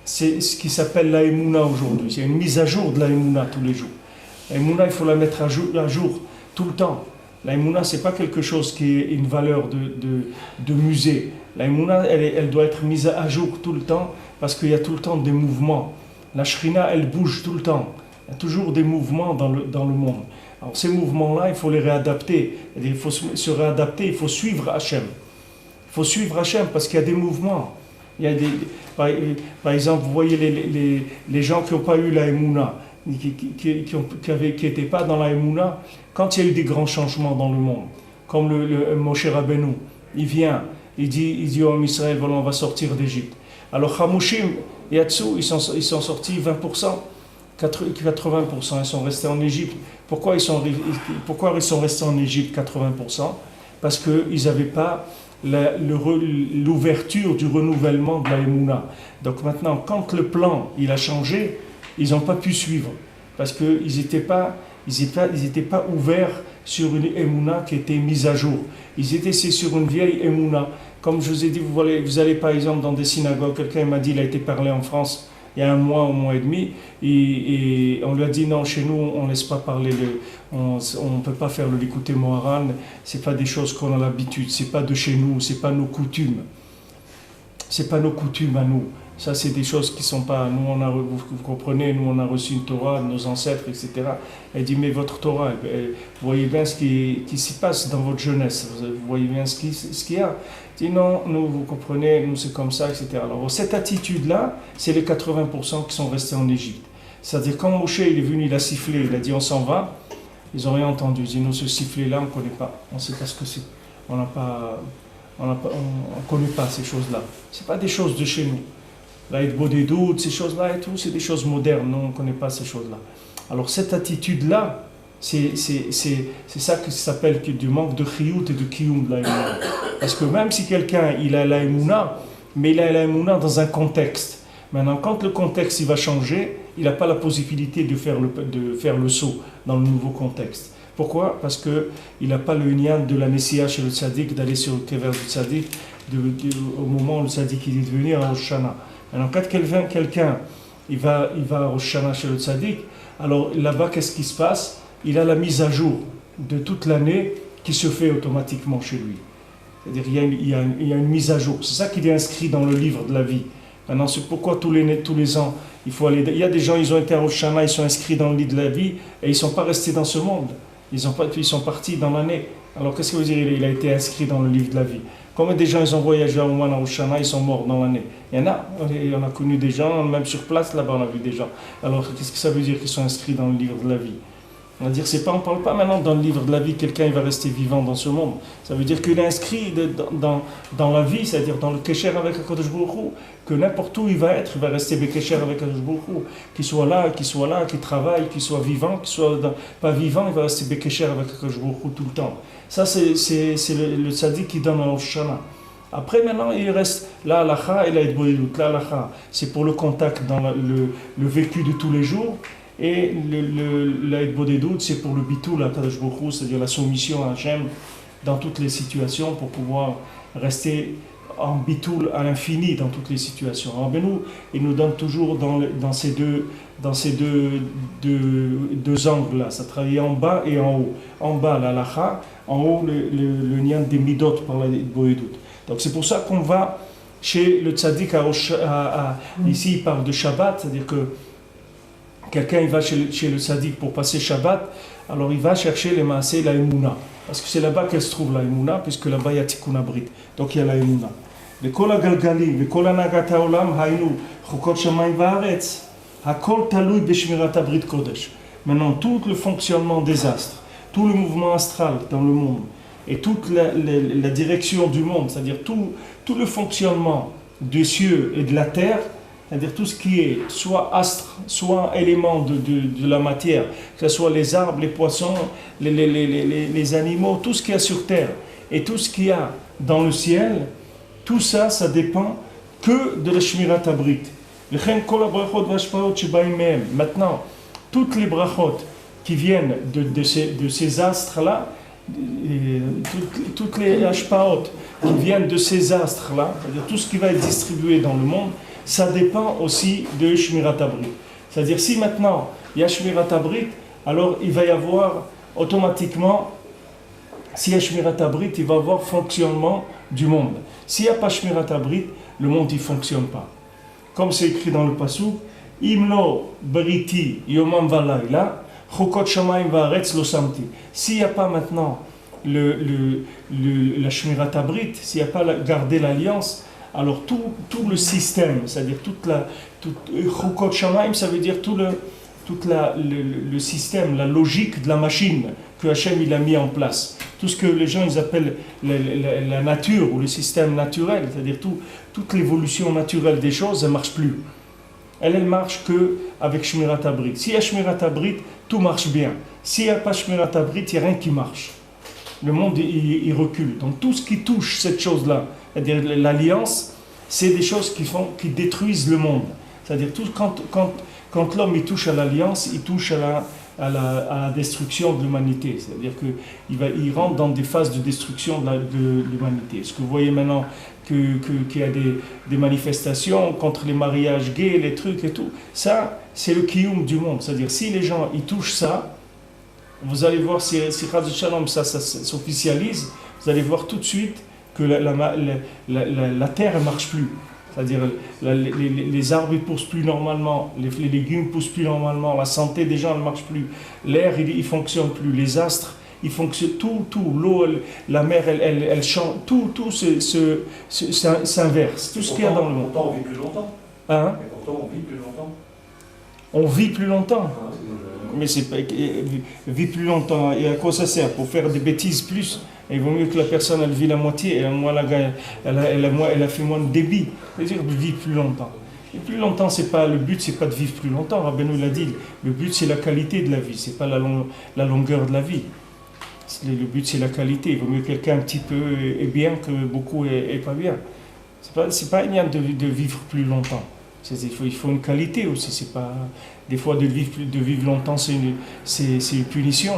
ce qui s'appelle la Emouna aujourd'hui. C'est une mise à jour de la Emouna tous les jours. La Emouna, il faut la mettre à jour tout le temps. La Emouna, ce n'est pas quelque chose qui est une valeur de musée. La Emouna, elle doit être mise à jour tout le temps parce qu'il y a tout le temps des mouvements. La Shrina, elle bouge tout le temps. Il y a toujours des mouvements dans le monde. Alors ces mouvements-là, il faut les réadapter. Il faut se réadapter, il faut suivre Hachem. Il faut suivre Hachem parce qu'il y a des mouvements. Il y a par exemple, vous voyez les gens qui n'ont pas eu la Emouna, qui n'étaient pas dans la Emouna, quand il y a eu des grands changements dans le monde, comme le Moshe Rabbeinu, il vient, il dit au Israël, voilà, on va sortir d'Égypte. Alors Hamushim et Yatsou, ils sont sortis 20%, 80%, ils sont restés en Égypte. Pourquoi ils sont restés en Égypte 80%? Parce qu'ils n'avaient pas l'ouverture du renouvellement de la Emouna. Donc maintenant, quand le plan il a changé, ils n'ont pas pu suivre. Parce qu'ils n'étaient pas ouverts sur une Emouna qui était mise à jour. Ils étaient sur une vieille Emouna. Comme je vous ai dit, vous allez par exemple dans des synagogues, quelqu'un m'a dit, il a été parlé en France il y a un mois et demi, et on lui a dit non, chez nous on ne laisse pas parler, on ne peut pas faire le Likutei Moharan, c'est pas des choses qu'on a l'habitude, c'est pas de chez nous, c'est pas nos coutumes, c'est pas nos coutumes à nous. Ça, c'est des choses qui ne sont pas... vous comprenez, nous, on a reçu une Torah, nos ancêtres, etc. Elle dit, mais votre Torah, vous voyez bien ce qui s'y passe dans votre jeunesse, vous voyez bien ce qu'il y a. Elle dit, non, nous, vous comprenez, nous, c'est comme ça, etc. Alors, cette attitude-là, c'est les 80% qui sont restés en Égypte. C'est-à-dire, quand Moshe, il est venu, il a sifflé, il a dit, on s'en va, ils n'ont rien entendu. Ils disent, nous, ce sifflet-là, on ne connaît pas, on ne sait pas ce que c'est. On ne connaît pas ces choses-là. Ce n'est pas des choses de chez nous. L'Aïd Bodédout, ces choses-là et tout, c'est des choses modernes, nous on ne connaît pas ces choses-là. Alors cette attitude-là, c'est ça qui s'appelle du manque de chiyut et de kiyum de l'Aïmouna. Parce que même si quelqu'un, il a l'Aïmouna, mais il a l'Aïmouna dans un contexte. Maintenant, quand le contexte il va changer, il n'a pas la possibilité de faire le saut dans le nouveau contexte. Pourquoi? Parce qu'il n'a pas le nian de la Messia chez le tzaddik, d'aller sur le kever du tzaddik, au moment où le tzaddik il est devenu à Rosh Hashanah. Alors quand quelqu'un il va à Rosh Hashanah chez le tzaddik, alors là-bas qu'est-ce qui se passe? Il a la mise à jour de toute l'année qui se fait automatiquement chez lui. C'est-à-dire il y a une mise à jour. C'est ça qu'il est inscrit dans le livre de la vie. Maintenant c'est pourquoi tous les ans il faut aller. Il y a des gens, ils ont été à Rosh Hashanah, ils sont inscrits dans le livre de la vie et ils ne sont pas restés dans ce monde. Ils sont partis dans l'année. Alors qu'est-ce que vous dire? Il a été inscrit dans le livre de la vie. Combien de gens ils ont voyagé à Oman, à Rosh Hashanah, ils sont morts dans l'année? Il y en a. On a connu des gens, même sur place, là-bas, on a vu des gens. Alors, qu'est-ce que ça veut dire qu'ils sont inscrits dans le livre de la vie? On va dire, on ne parle pas maintenant dans le livre de la vie, quelqu'un il va rester vivant dans ce monde. Ça veut dire qu'il est inscrit dans la vie, c'est-à-dire dans le Kesher avec HaKadosh Baruch Hu, que n'importe où il va rester Bekesher avec HaKadosh Baruch Hu. Qu'il soit là, qu'il travaille, qu'il soit vivant, qu'il soit pas vivant, il va rester Bekesher avec HaKadosh Baruch Hu tout le temps. Ça, c'est le tzaddik qui donne à Rosh Hashanah. Après, maintenant, il reste la halacha et la hitbodedut. La halacha, c'est pour le contact dans le vécu de tous les jours. Et la hitbodedut, c'est pour le bitul à Kadosh Baruch Hu, c'est-à-dire la soumission à Hachem dans toutes les situations pour pouvoir rester en bitul à l'infini dans toutes les situations. Alors, Benou, il nous donne toujours dans ces deux angles-là. Ça travaille en bas et en haut. En bas, la halacha, en haut, le nian des midot par la hitbodedut. Donc c'est pour ça qu'on va chez le tzaddik ici il parle de Shabbat, c'est-à-dire que quelqu'un il va chez le tzaddik pour passer Shabbat, alors il va chercher les maaseh la Emouna, parce que c'est là-bas qu'elle se trouve la Emouna, puisque là-bas il y a Tikkun Abrit, donc il y a la Emouna. וכל הגלגלים וכל הנהגת העולם היינו חוקות שמיים וארץ, הכל תלוי בשמירת הברית קודש. Maintenant tout le fonctionnement des astres, tout le mouvement astral dans le monde, et toute la direction du monde, c'est-à-dire tout le fonctionnement des cieux et de la terre, c'est-à-dire tout ce qui est soit astre, soit élément de la matière, que ce soit les arbres, les poissons, les animaux, tout ce qu'il y a sur terre et tout ce qu'il y a dans le ciel, tout ça, ça dépend que de la Shmirat Habrit. Maintenant, toutes les brachot qui viennent de ces astres-là, toutes les hashpaot qui viennent de ces astres-là, c'est-à-dire tout ce qui va être distribué dans le monde, ça dépend aussi de Shmirat Habrit. C'est-à-dire si maintenant il y a Shmirat Habrit, alors il va y avoir automatiquement, s'il y a Shmirat Habrit, il va y avoir fonctionnement du monde. S'il n'y a pas Shmirat Habrit, le monde ne fonctionne pas. Comme c'est écrit dans le Pasuk, Imlo Briti Yomam Valayla, Chokot Shamayim Vaaretz Lo Samti. S'il n'y a pas maintenant la Shmirat Habrit, s'il n'y a pas gardé l'alliance, alors tout le système, c'est-à-dire Chukot Shamaim, ça veut dire tout le système, la logique de la machine que Hachem il a mis en place. Tout ce que les gens ils appellent la nature ou le système naturel, c'est-à-dire toute l'évolution naturelle des choses, elle ne marche plus. Elle marche qu'avec Shmirat Habrit. S'il y a Shmirat Habrit, tout marche bien. S'il n'y a pas Shmirat Habrit, il n'y a rien qui marche. Le monde il recule. Donc tout ce qui touche cette chose-là, c'est-à-dire l'alliance, c'est des choses qui détruisent le monde. C'est-à-dire quand l'homme il touche à l'alliance, il touche à la destruction de l'humanité. C'est-à-dire qu'il rentre dans des phases de destruction de l'humanité. Est-ce que vous voyez maintenant qu'il y a des manifestations contre les mariages gays, les trucs et tout? Ça, c'est le kiyum du monde. C'est-à-dire si les gens ils touchent ça, vous allez voir si Chaz Shalom ça s'officialise, vous allez voir tout de suite que la terre ne marche plus. C'est-à-dire les arbres ne poussent plus normalement, les légumes ne poussent plus normalement, la santé des gens ne marche plus, l'air il ne fonctionne plus, les astres, ils fonctionnent, tout, l'eau, la mer, elle change, tout s'inverse, tout ce qu'il y a dans le monde. Pourtant on vit plus longtemps. Hein? Et pourtant on vit plus longtemps. On vit plus longtemps. Mais c'est pas vit plus longtemps. Et à quoi ça sert? Pour faire des bêtises plus. Et il vaut mieux que la personne elle vit la moitié et elle a fait moins de débit. C'est-à-dire vivre plus longtemps. Et plus longtemps, le but, c'est pas de vivre plus longtemps. Rabbeinu l'a dit. Le but, c'est la qualité de la vie. C'est pas la longueur de la vie. Le but, c'est la qualité. Il vaut mieux quelqu'un un petit peu est bien que beaucoup est pas bien. C'est pas bien de vivre plus longtemps. Il faut une qualité aussi. C'est pas des fois de vivre longtemps, c'est une punition.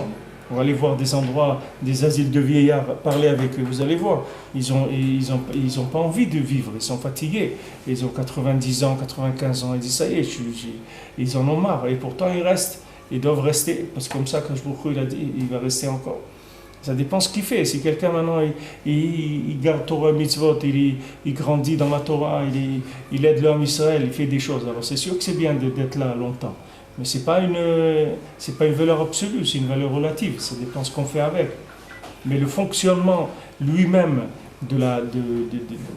On va aller voir des endroits, des asiles de vieillards, parler avec eux. Vous allez voir, ils ont pas envie de vivre. Ils sont fatigués. Ils ont 90 ans, 95 ans. Ils disent ça y est, ils en ont marre. Et pourtant ils restent. Ils doivent rester parce que comme ça, quand il a dit, il va rester encore. Ça dépend ce qu'il fait. Si quelqu'un maintenant il garde Torah mitzvot, il grandit dans la Torah, il aide l'homme Israël, il fait des choses. Alors c'est sûr que c'est bien d'être là longtemps. Mais c'est pas une valeur absolue, c'est une valeur relative. Ça dépend ce qu'on fait avec. Mais le fonctionnement lui-même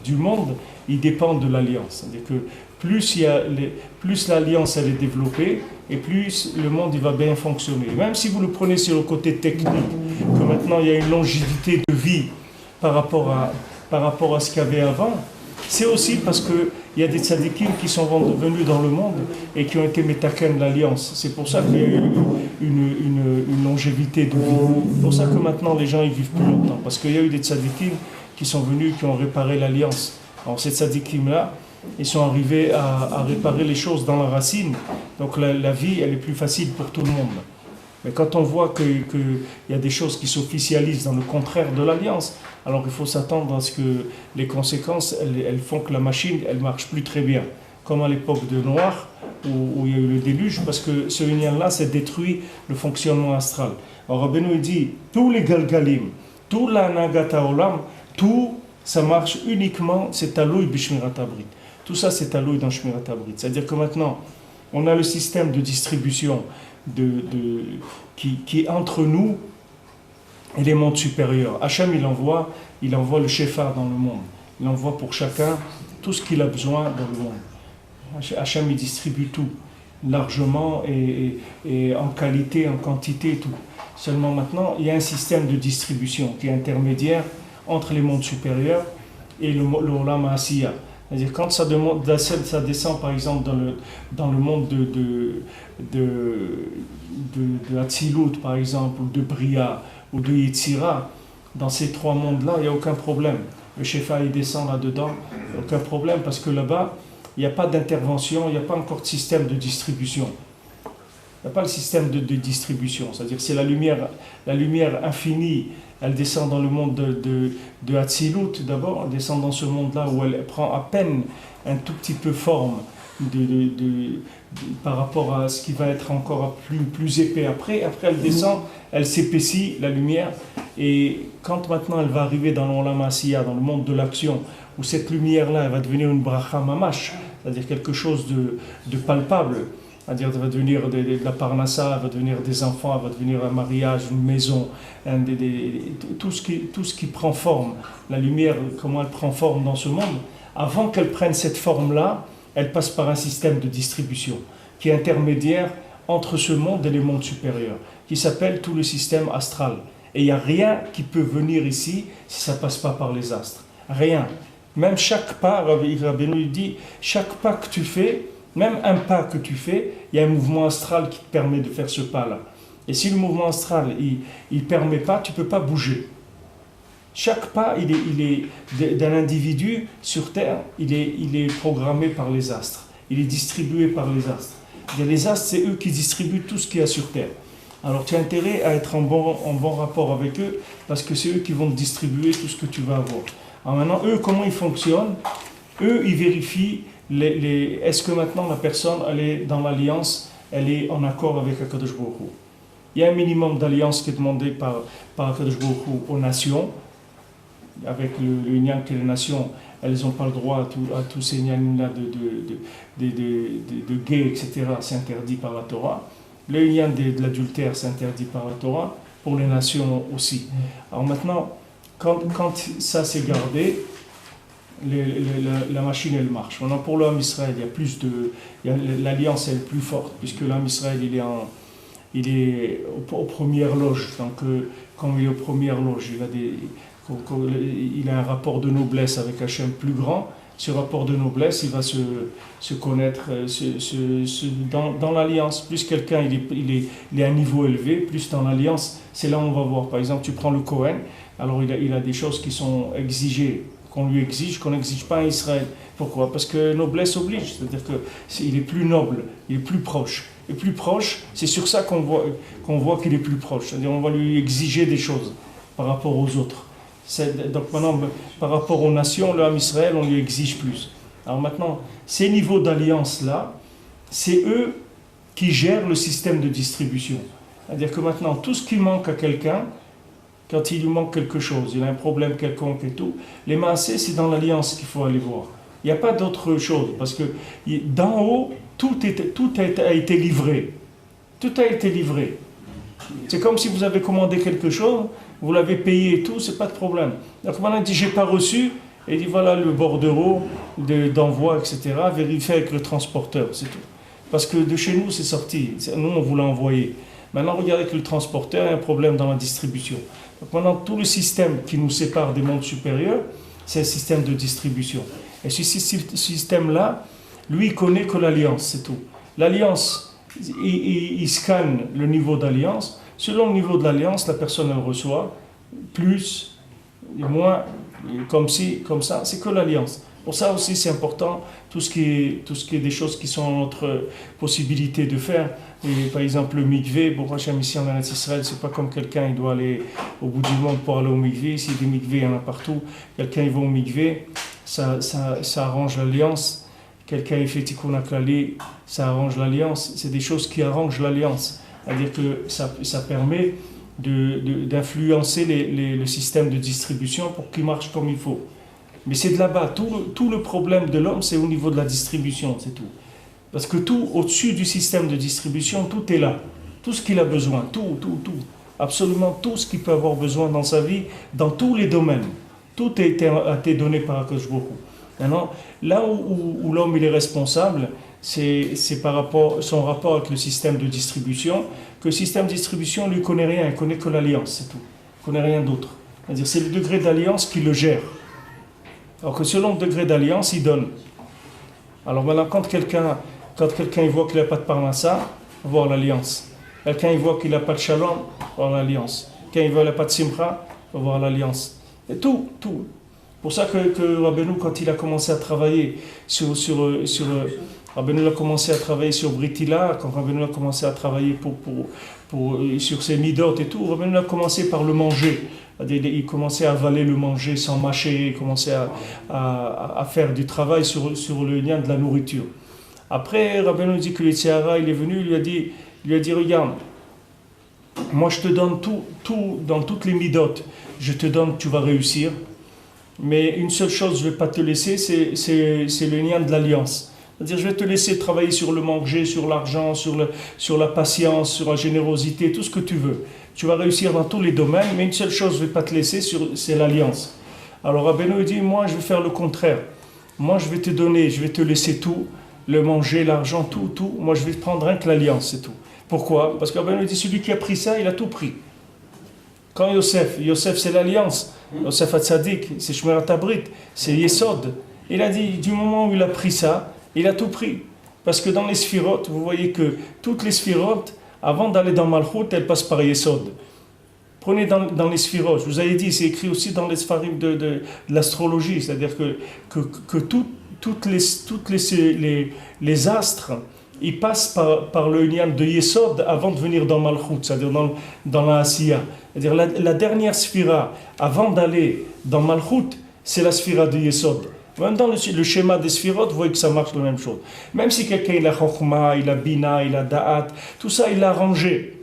du monde, il dépend de l'alliance. C'est-à-dire que plus l'alliance elle est développée, et plus le monde il va bien fonctionner. Même si vous le prenez sur le côté technique, que maintenant il y a une longévité de vie par rapport à ce qu'il y avait avant, c'est aussi parce qu'il y a des tzadikim qui sont venus dans le monde et qui ont été métaken de l'alliance. C'est pour ça qu'il y a eu une longévité de vie. C'est pour ça que maintenant les gens ils vivent plus longtemps. Parce qu'il y a eu des tzadikim qui sont venus, qui ont réparé l'alliance. Alors ces tzadikim-là, ils sont arrivés à réparer les choses dans la racine. Donc la vie, elle est plus facile pour tout le monde. Mais quand on voit qu'il y a des choses qui s'officialisent dans le contraire de l'alliance, alors il faut s'attendre à ce que les conséquences, elles font que la machine, elle ne marche plus très bien. Comme à l'époque de Noir, où il y a eu le déluge, parce que ce lien-là, ça détruit le fonctionnement astral. Alors Rabbeinu dit, tous les galgalim, tout la nagata olam, tout, ça marche uniquement, c'est aloui bishmirat habrit. Tout ça, c'est aloui dans Shmirat Habrit. C'est-à-dire que maintenant, on a le système de distribution qui est entre nous et les mondes supérieurs. Hachem, il envoie le Shephar dans le monde. Il envoie pour chacun tout ce qu'il a besoin dans le monde. Hachem, il distribue tout, largement et en qualité, en quantité, tout. Seulement maintenant, il y a un système de distribution qui est intermédiaire entre les mondes supérieurs et l'Olam Asiya. C'est-à-dire quand ça descend par exemple dans le monde de Hatzilut par exemple, ou de Bria, ou de Yitzira, dans ces trois mondes-là, il n'y a aucun problème. Le Shefa il descend là-dedans, aucun problème, parce que là-bas, il n'y a pas d'intervention, il n'y a pas encore de système de distribution. Il n'y a pas le système de distribution, c'est-à-dire que c'est la lumière infinie, elle descend dans le monde de Hatzilut d'abord, elle descend dans ce monde-là où elle prend à peine un tout petit peu forme par rapport à ce qui va être encore plus épais après elle descend, elle s'épaissit, la lumière, et quand maintenant elle va arriver dans l'Olam Asiya, dans le monde de l'action, où cette lumière-là, elle va devenir une bracha mamash, c'est-à-dire quelque chose de palpable, c'est-à-dire elle va devenir de la parnassa, elle va devenir des enfants, elle va devenir un mariage, une maison, tout ce qui prend forme, la lumière, comment elle prend forme dans ce monde, avant qu'elle prenne cette forme-là, elle passe par un système de distribution qui est intermédiaire entre ce monde et les mondes supérieurs, qui s'appelle tout le système astral. Et il n'y a rien qui peut venir ici si ça ne passe pas par les astres. Rien. Même chaque pas, Rabbeinu dit, chaque pas que tu fais, même un pas que tu fais, il y a un mouvement astral qui te permet de faire ce pas-là. Et si le mouvement astral, il ne permet pas, tu ne peux pas bouger. Chaque pas, il est d'un individu sur Terre, il est programmé par les astres. Il est distribué par les astres. Et les astres, c'est eux qui distribuent tout ce qu'il y a sur Terre. Alors tu as intérêt à être en bon rapport avec eux, parce que c'est eux qui vont te distribuer tout ce que tu vas avoir. Alors maintenant, eux, comment ils fonctionnent? Eux, ils vérifient est-ce que maintenant la personne, elle est dans l'alliance, elle est en accord avec Akadosh Baruch Hu. Il y a un minimum d'alliance qui est demandé par Akadosh Baruch Hu aux nations. Avec le Inyan que les nations, elles n'ont pas le droit à tous ces Inyan-là de gays, etc. C'est interdit par la Torah. Le Inyan de l'adultère, c'est interdit par la Torah. Pour les nations aussi. Alors maintenant, quand ça s'est gardé, la machine elle marche. Maintenant pour l'homme Israël, l'alliance est plus forte, puisque l'homme Israël il est aux premières loges. Donc quand il est aux premières loges, il a un rapport de noblesse avec Hachem plus grand. Ce rapport de noblesse, il va se connaître dans l'alliance. Plus quelqu'un il est à un niveau élevé, plus dans l'alliance, c'est là où on va voir. Par exemple, tu prends le Kohen, alors il a des choses qui sont exigées, qu'on lui exige, qu'on n'exige pas à Israël. Pourquoi? Parce que noblesse oblige, c'est-à-dire qu'il est plus noble, il est plus proche. Et plus proche, c'est sur ça qu'on voit qu'il est plus proche. C'est-à-dire qu'on va lui exiger des choses par rapport aux autres. Donc maintenant, par rapport aux nations, l'homme Israël, on lui exige plus. Alors maintenant, ces niveaux d'alliance-là, c'est eux qui gèrent le système de distribution. C'est-à-dire que maintenant, tout ce qui manque à quelqu'un, quand il lui manque quelque chose, il a un problème quelconque et tout, les maasés, c'est dans l'alliance qu'il faut aller voir. Il n'y a pas d'autre chose, parce que d'en haut, tout a été livré. Tout a été livré. C'est comme si vous avez commandé quelque chose, vous l'avez payé et tout, c'est pas de problème. Donc maintenant, il dit, j'ai pas reçu, et il dit, voilà le bordereau d'envoi, etc., vérifiez avec le transporteur, c'est tout. Parce que de chez nous, c'est sorti, nous, on vous l'a envoyé. Maintenant, regardez avec le transporteur, il y a un problème dans la distribution. Donc maintenant, tout le système qui nous sépare des mondes supérieurs, c'est un système de distribution. Et ce système-là, lui, il connaît que l'alliance, c'est tout. L'alliance, il scanne le niveau d'alliance. Selon le niveau de l'alliance, la personne, elle reçoit plus, moins, comme ci, comme ça. C'est que l'alliance. Pour ça aussi, c'est important, tout ce qui est des choses qui sont en notre possibilité de faire. Et par exemple, le mikvé, bon, Hachem, ici en Israël, c'est pas comme quelqu'un, il doit aller au bout du monde pour aller au mikvé. S'il y a des mikvés, il y en a partout. Quelqu'un, il va au mikvé, ça arrange l'alliance. Quelqu'un, il fait tikkun haklali, ça arrange l'alliance. C'est des choses qui arrangent l'alliance. C'est-à-dire que ça permet d'influencer le système de distribution pour qu'il marche comme il faut. Mais c'est de là-bas. Tout le problème de l'homme, c'est au niveau de la distribution, c'est tout. Parce que tout, au-dessus du système de distribution, tout est là. Tout ce qu'il a besoin, tout. Absolument tout ce qu'il peut avoir besoin dans sa vie, dans tous les domaines. Tout a été donné par Akadosh Baruch Hu. Maintenant, là où l'homme il est responsable, c'est par rapport son rapport avec le système de distribution, que le système de distribution ne lui connaît rien, il ne connaît que l'alliance, c'est tout. Il ne connaît rien d'autre. C'est-à-dire c'est le degré d'alliance qui le gère. Alors que selon le degré d'alliance, il donne. Alors maintenant, quand quelqu'un il voit qu'il n'a pas de parnassa, il va voir l'alliance. Quelqu'un il voit qu'il n'a pas de shalom, il va voir l'alliance. Quelqu'un il voit qu'il n'a pas de simcha, il va voir l'alliance. Et tout. Pour ça que Rabbeinu, quand il a commencé à travailler Rabbeinu a commencé à travailler sur Britila, quand Rabbeinu a commencé à travailler sur ses midot et tout, Rabbeinu a commencé par le manger. Il commençait à avaler le manger sans mâcher, il commençait à faire du travail sur le lien de la nourriture. Après, Rabbeinu dit que le Tziara, il est venu, il lui a dit regarde, moi je te donne tout dans toutes les midot, je te donne, tu vas réussir. Mais une seule chose, je ne vais pas te laisser, c'est le lien de l'alliance. C'est-à-dire, je vais te laisser travailler sur le manger, sur l'argent, sur la patience, sur la générosité, tout ce que tu veux. Tu vas réussir dans tous les domaines, mais une seule chose, je ne vais pas te laisser, c'est l'alliance. Alors Rabbeinu dit, moi, je vais faire le contraire. moi je vais te donner, je vais te laisser tout, le manger, l'argent, tout. Moi je vais te prendre rien que l'alliance, c'est tout. Pourquoi? Parce qu'Abraham lui dit, celui qui a pris ça, il a tout pris. Quand Yosef c'est l'alliance, Yosef Hatzadik, c'est Shmirat Habrit, c'est Yesod. Il a dit, du moment où il a pris ça, il a tout pris. Parce que dans les sphirotes, vous voyez que toutes les sphirotes, avant d'aller dans Malchut, elles passent par Yesod. Prenez dans les sphirotes, je vous avais dit, c'est écrit aussi dans les spharim de l'astrologie, c'est-à-dire que toutes les astres, ils passent par le lien de Yesod avant de venir dans Malchut, c'est-à-dire dans la Asiya. C'est-à-dire la dernière sphira, avant d'aller dans Malchut, c'est la sphira de Yesod. Même dans le schéma des sphirotes, vous voyez que ça marche la même chose. Même si quelqu'un il a Chokhmah, il a Bina, il a Da'at, tout ça il l'a arrangé.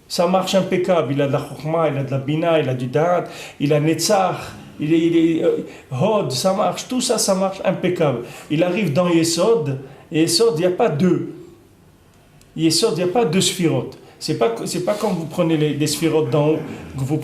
Ça marche impeccable. Il a de la Chokhmah, il a de la Bina, il a du Da'at, il a Netzach, il est Hod, ça marche. Tout ça, ça marche impeccable. Il arrive dans Yesod, et Yesod, il n'y a pas deux. Yesod, il n'y a pas deux sphirotes. C'est pas comme vous prenez des sphirotes d'en haut, que vous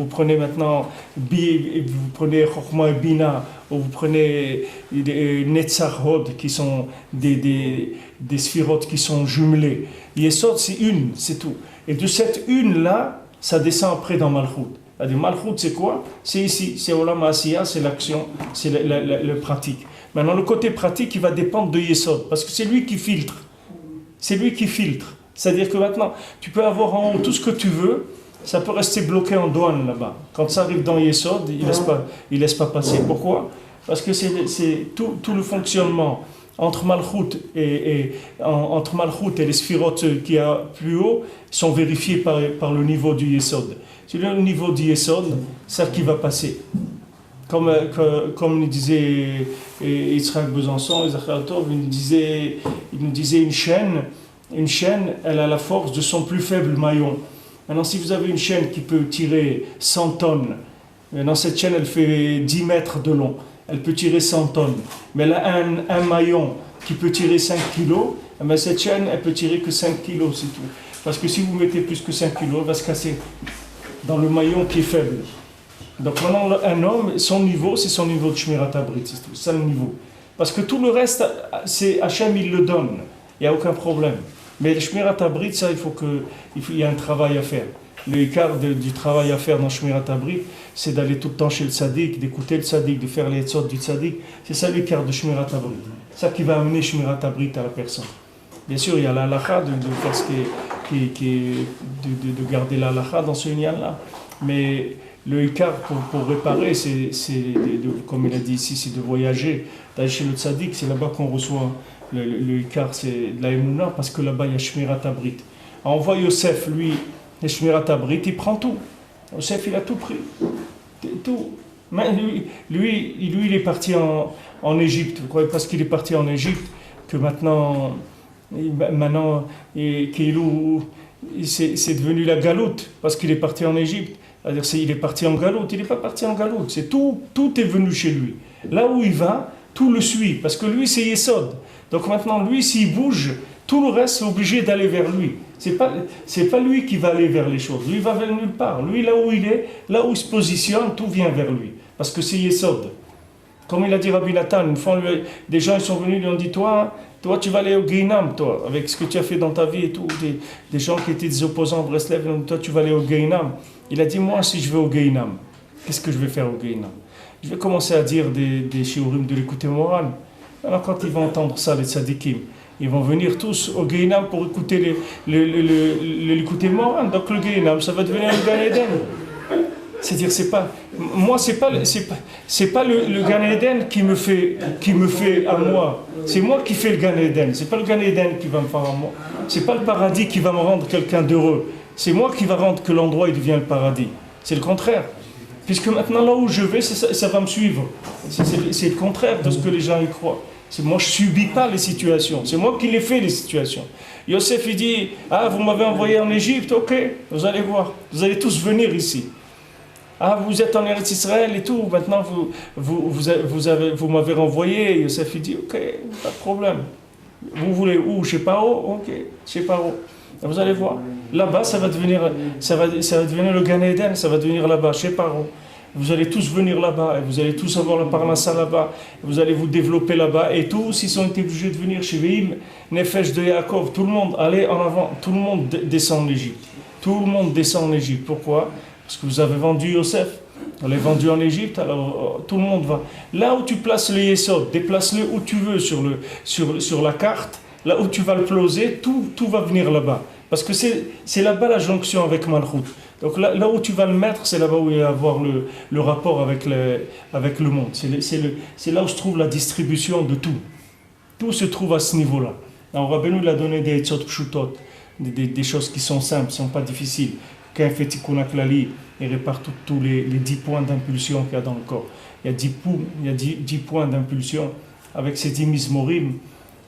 prenez maintenant, vous prenez Chokhmah et Bina, ou vous prenez Netzach Hod, qui sont des sphirotes qui sont jumelées. Yesod, c'est une, c'est tout. Et de cette une-là, ça descend après dans Malchut. C'est-à-dire, Malchut, c'est quoi? C'est ici, c'est Olam Asiya, c'est l'action, c'est le pratique. Maintenant, le côté pratique, il va dépendre de Yesod, parce que c'est lui qui filtre. C'est lui qui filtre. C'est-à-dire que maintenant, tu peux avoir en haut tout ce que tu veux, ça peut rester bloqué en douane là-bas. Quand ça arrive dans Yesod, il laisse pas passer. Pourquoi? Parce que c'est tout le fonctionnement entre Malchut et les sphirotes qu'il y a plus haut sont vérifiés par le niveau du Yesod. C'est le niveau du Yesod, ça qui va passer. Comme nous disait Yitzhak Besançon, il nous disait une chaîne, elle a la force de son plus faible maillon. Maintenant, si vous avez une chaîne qui peut tirer 100 tonnes, maintenant cette chaîne, elle fait 10 mètres de long, elle peut tirer 100 tonnes. Mais elle a un maillon qui peut tirer 5 kilos, mais cette chaîne, elle peut tirer que 5 kilos, c'est tout. Parce que si vous mettez plus que 5 kilos, elle va se casser dans le maillon qui est faible. Donc maintenant, un homme, son niveau, c'est son niveau de Shmirat Habrit, c'est tout, c'est ça le niveau. Parce que tout le reste, c'est Hachem, il le donne, il n'y a aucun problème. Mais le Shmirat Habrit, ça, il y a un travail à faire. Le écart du travail à faire dans Shmirat Habrit, c'est d'aller tout le temps chez le tzaddik, d'écouter le tzaddik, de faire les tzod du tzaddik. C'est ça l'écart de Shmirat Habrit. C'est ça qui va amener Shmirat Habrit à la personne. Bien sûr, il y a la halakha de faire ce de garder la halakha dans ce lien-là. Mais le écart pour réparer, c'est comme il a dit ici, c'est de voyager, d'aller chez le tzaddik, c'est là-bas qu'on reçoit le écart, c'est de la émouna, parce que là-bas il y a Shmirat Habrit. On voit Yosef, lui, les Shmirat Habrit, il prend tout. Yosef, il a tout pris. Tout. Mais lui, il est parti en Égypte. Vous croyez parce qu'il est parti en Égypte que maintenant c'est devenu la galoute, parce qu'il est parti en Égypte. C'est-à-dire il est parti en galoute, il n'est pas parti en galoute. C'est tout est venu chez lui. Là où il va, tout le suit, parce que lui, c'est Yesod. Donc maintenant, lui, s'il bouge, tout le reste est obligé d'aller vers lui. C'est pas lui qui va aller vers les choses. Lui, il va vers nulle part. Lui, là où il est, là où il se positionne, tout vient vers lui. Parce que c'est Yesod. Comme il a dit Rabbi Nathan, une fois, des gens ils sont venus, lui ont dit, toi, tu vas aller au Geinam, toi, avec ce que tu as fait dans ta vie et tout. Des gens qui étaient des opposants à Breslev, ils ont dit, toi, tu vas aller au Geinam. Il a dit, moi, si je vais au Geinam, qu'est-ce que je vais faire au Geinam? Je vais commencer à dire des shiurim de l'écouter Moran. Alors, quand ils vont entendre ça, les tzadikim, ils vont venir tous au Geinam pour écouter l'écouter Moran. Donc, le Geinam, ça va devenir le Gan Eden. C'est-à-dire, c'est pas le Gan Eden qui me fait à moi. C'est moi qui fais le Gan Eden. C'est pas le Gan Eden qui va me faire à moi. C'est pas le paradis qui va me rendre quelqu'un d'heureux. C'est moi qui va rendre que l'endroit il devient le paradis. C'est le contraire. Puisque maintenant là où je vais, ça va me suivre. C'est le contraire de ce que les gens y croient. Moi je subis pas les situations. C'est moi qui les fais les situations. Yosef il dit, vous m'avez envoyé en Égypte, ok, vous allez voir. Vous allez tous venir ici. Vous êtes en Eretz Israël et tout, maintenant vous m'avez renvoyé. Yosef il dit, ok, pas de problème. Vous voulez où? Chez Paro? Ok, chez Paro. Vous allez voir. Là-bas, ça va devenir le Gan Eden, ça va devenir là-bas, chez Paro. vous allez tous venir là-bas, et vous allez tous avoir la parnassa là-bas, vous allez vous développer là-bas, et tous, ils ont été obligés de venir chez Veim, Nefesh de Yaakov, tout le monde, allez en avant, tout le monde descend en Égypte. Tout le monde descend en Égypte. Pourquoi? Parce que vous avez vendu Yosef, on l'a vendu en Égypte, alors tout le monde va. Là où tu places le Yesod, déplace-le où tu veux sur la carte, là où tu vas le closer, tout va venir là-bas. Parce que c'est là-bas la jonction avec Malchut. Donc là où tu vas le mettre, c'est là-bas où il va y avoir le rapport avec le monde. C'est là où se trouve la distribution de tout. Tout se trouve à ce niveau-là. Alors Rabbeinu il a donné des etzot pshutot, des choses qui sont simples, qui ne sont pas difficiles. Quand il fait Tikkun HaKlali, il répare tous les 10 points d'impulsion qu'il y a dans le corps. Il y a 10 points d'impulsion. Avec ces 10 mizmorim,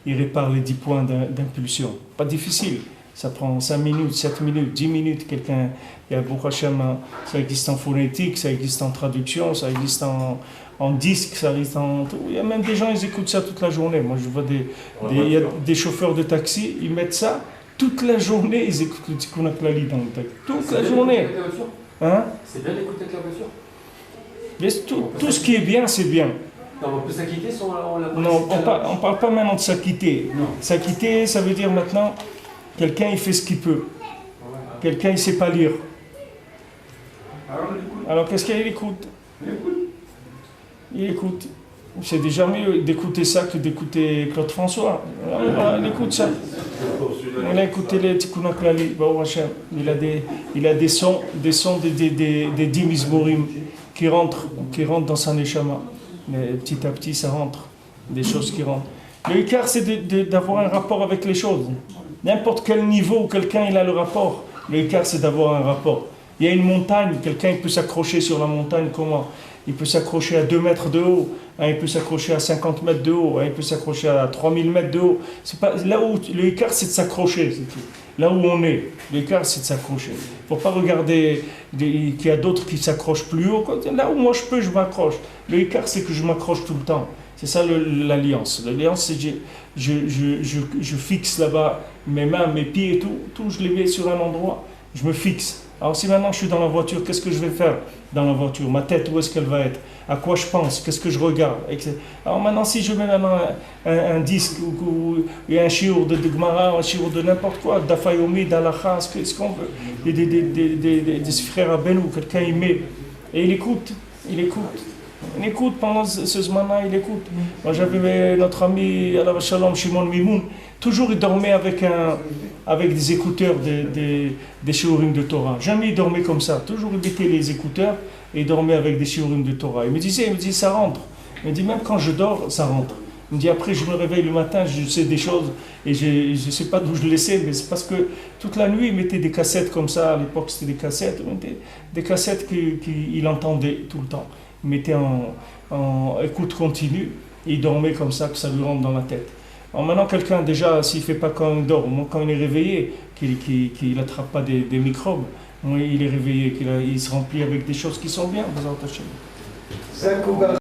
il répare les 10 points d'impulsion. Pas difficile. Ça prend 5 minutes, 7 minutes, 10 minutes. Quelqu'un, il y a Baruch Hashem, ça existe en phonétique, ça existe en traduction, ça existe en disque, ça existe en... Il y a même des gens, ils écoutent ça toute la journée. Moi, je vois il y a des chauffeurs de taxi, ils mettent ça, toute la journée, ils écoutent le Tikkun HaKlali dans le taxi. Toute la journée. Hein? C'est bien d'écouter avec la voiture. Mais tout ce qui est bien, c'est bien. Non, on peut s'acquitter si on l'a pas. Non, on parle pas maintenant de s'acquitter. S'acquitter, ça veut dire maintenant, quelqu'un il fait ce qu'il peut. Quelqu'un il sait pas lire. Alors qu'est-ce qu'il écoute? Il écoute. C'est déjà mieux d'écouter ça que d'écouter Claude François. Il écoute ça. On a écouté les Tikkun HaKlali, Baruch Hashem. Il a des sons des 10 mizmorim qui rentrent dans sa neshama. Mais petit à petit, ça rentre. Des choses qui rentrent. Le Ikar, c'est d'avoir un rapport avec les choses. N'importe quel niveau où quelqu'un il a le rapport, le Ikar, c'est d'avoir un rapport. Il y a une montagne, quelqu'un il peut s'accrocher sur la montagne, comment? Il peut s'accrocher à 2 mètres de haut, il peut s'accrocher à 50 mètres de haut, il peut s'accrocher à 3000 mètres de haut. C'est pas, là où le Ikar, c'est de s'accrocher. Là où on est, le Ikar, c'est de s'accrocher. Il ne faut pas regarder qu'il y a d'autres qui s'accrochent plus haut. Là où moi je peux, je m'accroche. Le Ikar, c'est que je m'accroche tout le temps. C'est ça l'alliance. L'alliance, c'est que je fixe là-bas mes mains, mes pieds et tout, je les mets sur un endroit, je me fixe. Alors si maintenant je suis dans la voiture, qu'est-ce que je vais faire dans la voiture? Ma tête, où est-ce qu'elle va être? À quoi je pense? Qu'est-ce que je regarde? Alors maintenant, si je mets maintenant un disque ou un shiur de Gemara, un shiur de n'importe quoi, d'Afayomi, d'Alacha, ce qu'on veut, des frères à Benou, quelqu'un il met, et il écoute. Il écoute pendant ce moment-là, il écoute. Moi j'avais notre ami, Alav Shalom, Shimon Mimoun, toujours il dormait avec des écouteurs, des shiurim de Torah. Jamais il dormait comme ça. Toujours il mettait les écouteurs et il dormait avec des shiurim de Torah. Il me dit ça rentre. Il me dit même quand je dors, ça rentre. Il me dit après je me réveille le matin, je sais des choses et je ne sais pas d'où je laissais, mais c'est parce que toute la nuit il mettait des cassettes comme ça. À l'époque c'était des cassettes, des cassettes qu'il entendait tout le temps. Il mettait en écoute continue et il dormait comme ça, que ça lui rentre dans la tête. Alors maintenant, quelqu'un, déjà, s'il ne fait pas quand il dort, quand il est réveillé, qu'il n'attrape pas des microbes, il est réveillé, il se remplit avec des choses qui sont bien.